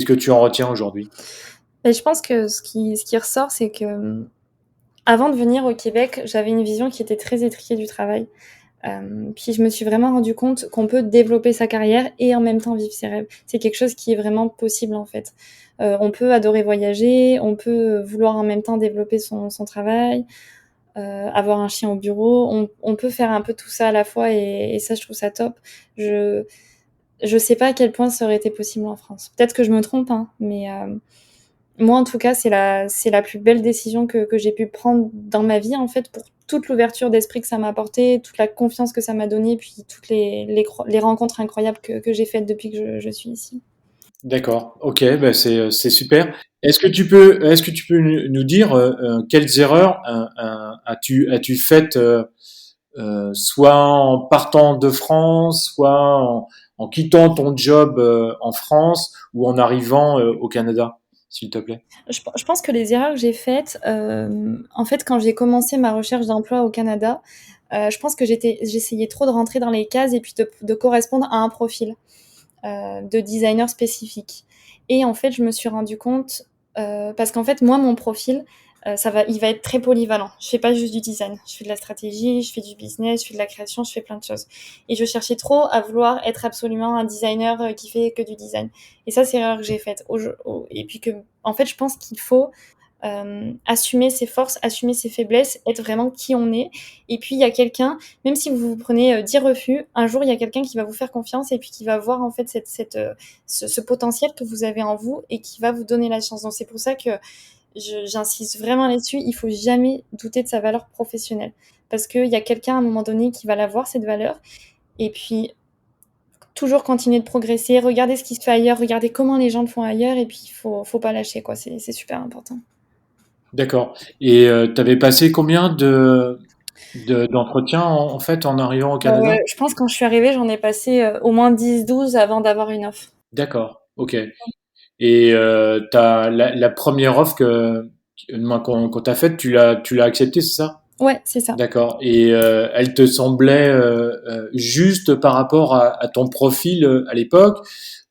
que tu en retiens aujourd'hui? Et je pense que ce qui ressort, c'est que avant de venir au Québec, j'avais une vision qui était très étriquée du travail. Puis je me suis vraiment rendu compte qu'on peut développer sa carrière et en même temps vivre ses rêves. C'est quelque chose qui est vraiment possible en fait. On peut adorer voyager, on peut vouloir en même temps développer son travail, avoir un chien au bureau. On peut faire un peu tout ça à la fois et ça, je trouve ça top. Je sais pas à quel point ça aurait été possible en France. Peut-être que je me trompe, hein, mais Moi, en tout cas, c'est la plus belle décision que j'ai pu prendre dans ma vie, en fait, pour toute l'ouverture d'esprit que ça m'a apporté, toute la confiance que ça m'a donné, puis toutes les rencontres incroyables que j'ai faites depuis que je suis ici. D'accord. Ok, bah c'est super. Est-ce que tu peux nous dire quelles erreurs as-tu faites soit en partant de France, soit en quittant ton job en France ou en arrivant au Canada, s'il te plaît? Je pense que les erreurs que j'ai faites, en fait, quand j'ai commencé ma recherche d'emploi au Canada, je pense que j'essayais trop de rentrer dans les cases et puis de correspondre à un profil de designer spécifique. Et en fait, je me suis rendu compte, parce qu'en fait, moi, mon profil, il va être très polyvalent. Je fais pas juste du design. Je fais de la stratégie, je fais du business, je fais de la création, je fais plein de choses. Et je cherchais trop à vouloir être absolument un designer qui fait que du design. Et ça, c'est l'erreur que j'ai faite. Et puis en fait, je pense qu'il faut assumer ses forces, assumer ses faiblesses, être vraiment qui on est. Et puis il y a quelqu'un, même si vous vous prenez 10 refus, un jour il y a quelqu'un qui va vous faire confiance et puis qui va voir en fait ce potentiel que vous avez en vous et qui va vous donner la chance. Donc c'est pour ça que j'insiste vraiment là-dessus, il faut jamais douter de sa valeur professionnelle. Parce qu'il y a quelqu'un à un moment donné qui va la voir, cette valeur. Et puis toujours continuer de progresser, regarder ce qui se fait ailleurs, regarder comment les gens le font ailleurs, et puis faut pas lâcher, quoi. C'est super important. D'accord. Et tu avais passé combien d'entretiens en fait en arrivant au Canada? Je pense quand je suis arrivée, j'en ai passé au moins 10, 12 avant d'avoir une offre. D'accord. Ok. Et la première offre qu'on t'a faite, tu l'as acceptée, c'est ça? Ouais, c'est ça. D'accord. Et elle te semblait juste par rapport à ton profil à l'époque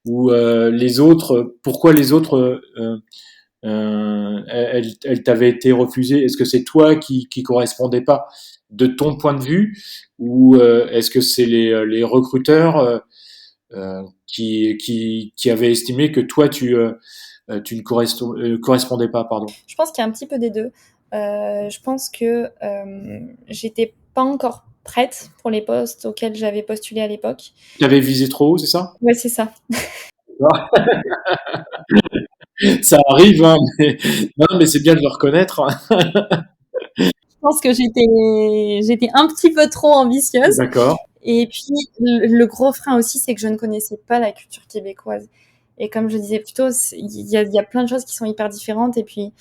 ou les autres, pourquoi les autres elles t'avaient été refusées? Est-ce que c'est toi qui correspondais pas de ton point de vue ou est-ce que c'est les recruteurs qui avaient estimé que toi tu ne correspondais pas, pardon. Je pense qu'il y a un petit peu des deux. Je pense que j'étais pas encore prête pour les postes auxquels j'avais postulé à l'époque. Tu avais visé trop haut, c'est ça? Ouais, c'est ça. Ça arrive, hein, mais non, mais c'est bien de le reconnaître, hein. Je pense que j'étais un petit peu trop ambitieuse. D'accord. Et puis, le gros frein aussi, c'est que je ne connaissais pas la culture québécoise. Et comme je disais plus tôt, il y a plein de choses qui sont hyper différentes. Et puis,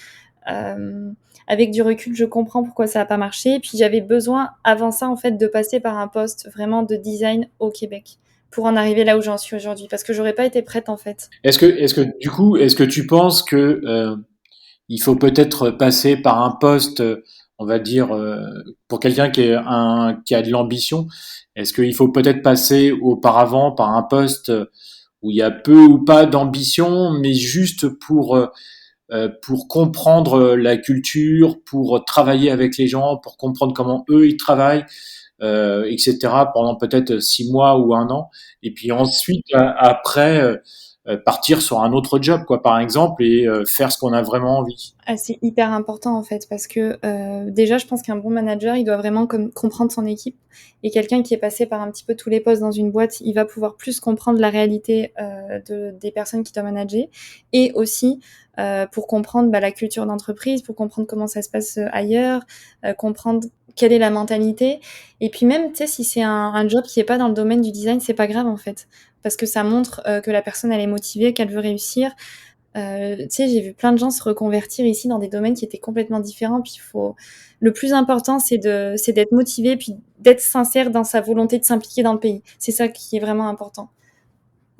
avec du recul, je comprends pourquoi ça n'a pas marché. Puis, j'avais besoin, avant ça, en fait, de passer par un poste vraiment de design au Québec pour en arriver là où j'en suis aujourd'hui. Parce que j'aurais pas été prête, en fait. Est-ce que du coup, est-ce que tu penses que il faut peut-être passer par un poste, on va dire, pour quelqu'un qui a de l'ambition, est-ce qu'il faut peut-être passer auparavant par un poste où il y a peu ou pas d'ambition, mais juste pour comprendre la culture, pour travailler avec les gens, pour comprendre comment eux ils travaillent, etc. pendant peut-être 6 mois ou un an, et puis ensuite après partir sur un autre job, quoi, par exemple, et faire ce qu'on a vraiment envie. Ah, c'est hyper important en fait parce que déjà je pense qu'un bon manager il doit vraiment comprendre son équipe et quelqu'un qui est passé par un petit peu tous les postes dans une boîte il va pouvoir plus comprendre la réalité des personnes qui doit manager et aussi pour comprendre la culture d'entreprise, pour comprendre comment ça se passe ailleurs, comprendre quelle est la mentalité et puis même tu sais si c'est un job qui est pas dans le domaine du design c'est pas grave en fait parce que ça montre que la personne elle est motivée, qu'elle veut réussir. Tu sais, j'ai vu plein de gens se reconvertir ici dans des domaines qui étaient complètement différents. Puis le plus important, c'est d'être motivé, puis d'être sincère dans sa volonté de s'impliquer dans le pays. C'est ça qui est vraiment important.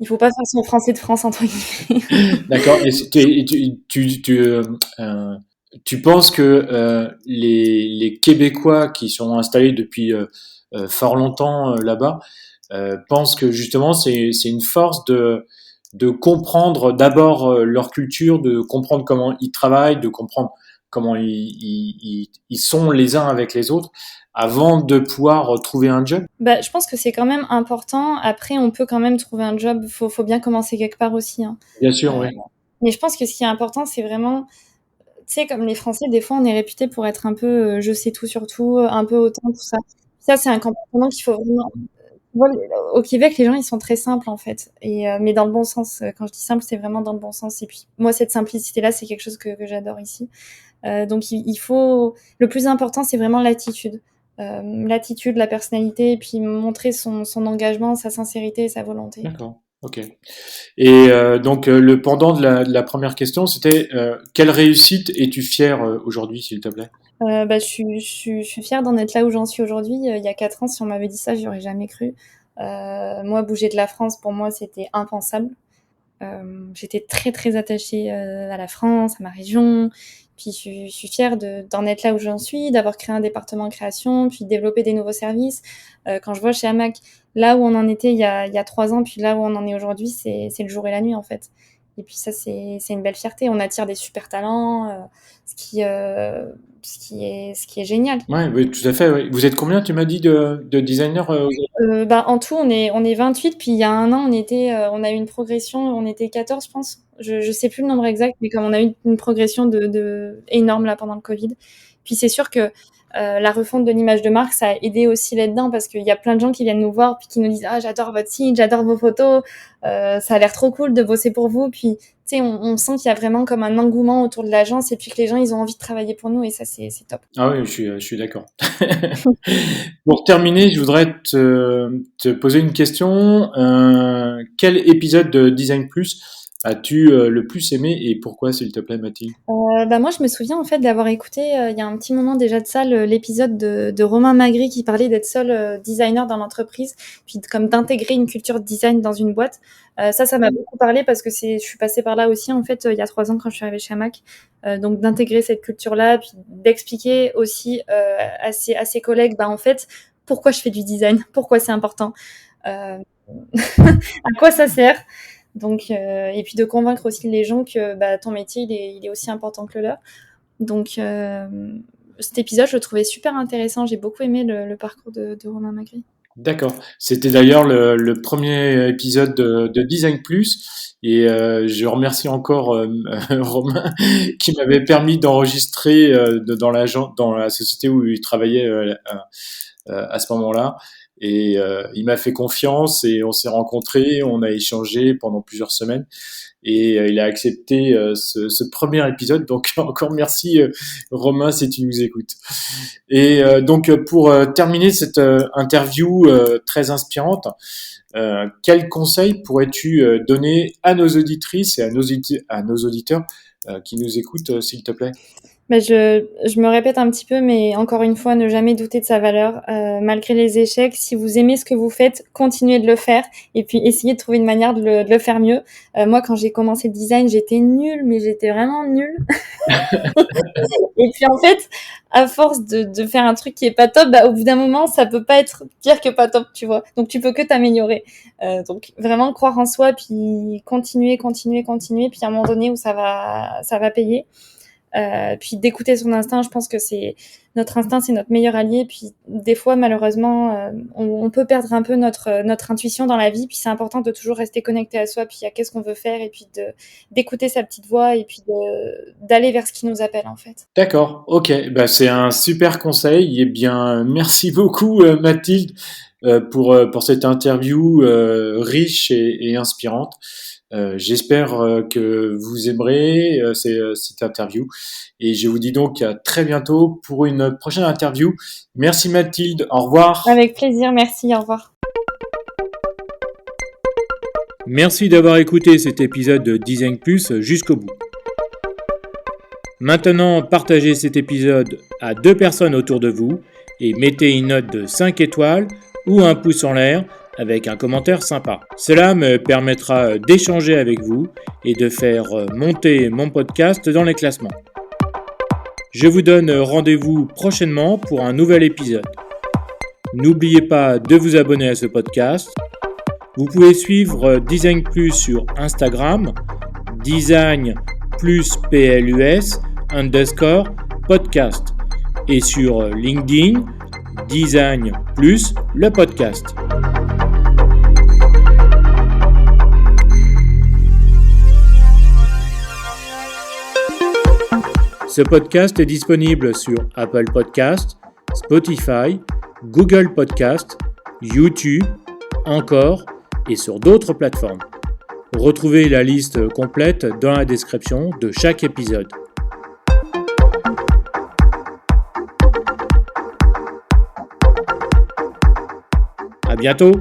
Il faut pas faire son français de France entre guillemets. D'accord. Euh, tu penses que les Québécois qui sont installés depuis fort longtemps là-bas pensent que justement c'est une force de comprendre d'abord leur culture, de comprendre comment ils travaillent, de comprendre comment ils sont les uns avec les autres avant de pouvoir trouver un job? Je pense que c'est quand même important. Après, on peut quand même trouver un job. Faut bien commencer quelque part aussi, hein. Bien sûr, Euh, oui. mais je pense que ce qui est important, c'est vraiment, tu sais, comme les Français, des fois, on est réputé pour être un peu je sais tout sur tout, un peu autant, tout ça. Ça, c'est un comportement qu'il faut vraiment. Voilà, au Québec, les gens, ils sont très simples, en fait, mais dans le bon sens. Quand je dis simple, c'est vraiment dans le bon sens. Et puis, moi, cette simplicité-là, c'est quelque chose que j'adore ici. Donc, il faut. Le plus important, c'est vraiment l'attitude. L'attitude, la personnalité, et puis montrer son engagement, sa sincérité et sa volonté. D'accord. Ok. Et donc le pendant de la première question, c'était quelle réussite es-tu fière aujourd'hui, s'il te plaît? Je suis fière d'en être là où j'en suis aujourd'hui. Il y a 4 ans, si on m'avait dit ça, j'y aurais jamais cru. Moi, bouger de la France, pour moi, c'était impensable. J'étais très, très attachée à la France, à ma région. Puis je suis fière d'en être là où j'en suis, d'avoir créé un département création, puis développer des nouveaux services. Quand je vois chez Hamac, là où on en était il y a 3 ans, puis là où on en est aujourd'hui, c'est le jour et la nuit, en fait. Et puis ça, c'est une belle fierté. On attire des super talents, ce qui, euh, ce qui est génial. Ouais, oui, tout à fait. Oui. Vous êtes combien, tu m'as dit, de designers aujourd'hui? En tout, on est 28, puis il y a un an, on a eu une progression, on était 14, je pense. Je sais plus le nombre exact, mais comme on a eu une progression énorme là pendant le Covid. Puis c'est sûr que la refonte de l'image de marque, ça a aidé aussi là-dedans parce qu'il y a plein de gens qui viennent nous voir puis qui nous disent: «Ah, j'adore votre site, j'adore vos photos, ça a l'air trop cool de bosser pour vous». Puis tu sais, on sent qu'il y a vraiment comme un engouement autour de l'agence et puis que les gens, ils ont envie de travailler pour nous et ça, c'est top. Ah oui, je suis d'accord. Pour terminer, je voudrais te poser une question. Quel épisode de Design Plus as-tu le plus aimé et pourquoi, s'il te plaît, Mathilde? Moi, je me souviens en fait d'avoir écouté, il y a un petit moment déjà de ça, l'épisode de Romain Magri qui parlait d'être seul designer dans l'entreprise, puis comme d'intégrer une culture de design dans une boîte. Ça m'a beaucoup parlé parce que je suis passée par là aussi en fait il y a 3 ans quand je suis arrivée chez Hamac. Donc d'intégrer cette culture-là, puis d'expliquer aussi à ses collègues, bah en fait, pourquoi je fais du design, pourquoi c'est important, euh, à quoi ça sert. Donc, et puis de convaincre aussi les gens que bah, ton métier, il est aussi important que le leur. Donc, cet épisode, je le trouvais super intéressant. J'ai beaucoup aimé le parcours de Romain Magri. D'accord. C'était d'ailleurs le premier épisode de Design Plus et je remercie encore Romain qui m'avait permis d'enregistrer dans la société où il travaillait à ce moment-là. Et il m'a fait confiance et on s'est rencontrés, on a échangé pendant plusieurs semaines et il a accepté ce premier épisode. Donc encore merci Romain si tu nous écoutes. Et donc pour terminer cette interview très inspirante, quel conseil pourrais-tu donner à nos auditrices et à nos auditeurs qui nous écoutent, s'il te plaît? Mais je me répète un petit peu, mais encore une fois, ne jamais douter de sa valeur, malgré les échecs. Si vous aimez ce que vous faites, continuez de le faire et puis essayez de trouver une manière de le faire mieux. Moi, quand j'ai commencé le design, j'étais nulle, mais j'étais vraiment nulle. Et puis en fait, à force de faire un truc qui est pas top, bah, au bout d'un moment, ça peut pas être pire que pas top, tu vois. Donc tu peux que t'améliorer. Donc vraiment croire en soi, puis continuer, continuer, continuer, puis à un moment donné où ça va payer. Puis d'écouter son instinct, je pense que notre instinct, c'est notre meilleur allié. Puis des fois, malheureusement, on peut perdre un peu notre intuition dans la vie. Puis c'est important de toujours rester connecté à soi, puis à qu'est-ce qu'on veut faire, et puis d'écouter sa petite voix, et puis d'aller vers ce qui nous appelle en fait. D'accord, ok, bah, c'est un super conseil. Eh bien, merci beaucoup Mathilde pour cette interview riche et inspirante. J'espère que vous aimerez cette interview et je vous dis donc à très bientôt pour une prochaine interview. Merci Mathilde, au revoir. Avec plaisir, merci, au revoir. Merci d'avoir écouté cet épisode de Design Plus jusqu'au bout. Maintenant, partagez cet épisode à 2 personnes autour de vous et mettez une note de 5 étoiles ou un pouce en l'air avec un commentaire sympa. Cela me permettra d'échanger avec vous et de faire monter mon podcast dans les classements. Je vous donne rendez-vous prochainement pour un nouvel épisode. N'oubliez pas de vous abonner à ce podcast. Vous pouvez suivre Design Plus sur Instagram, Design plus PLUS _ podcast et sur LinkedIn, Design plus le podcast. Ce podcast est disponible sur Apple Podcast, Spotify, Google Podcast, YouTube Encore et sur d'autres plateformes. Retrouvez la liste complète dans la description de chaque épisode. À bientôt!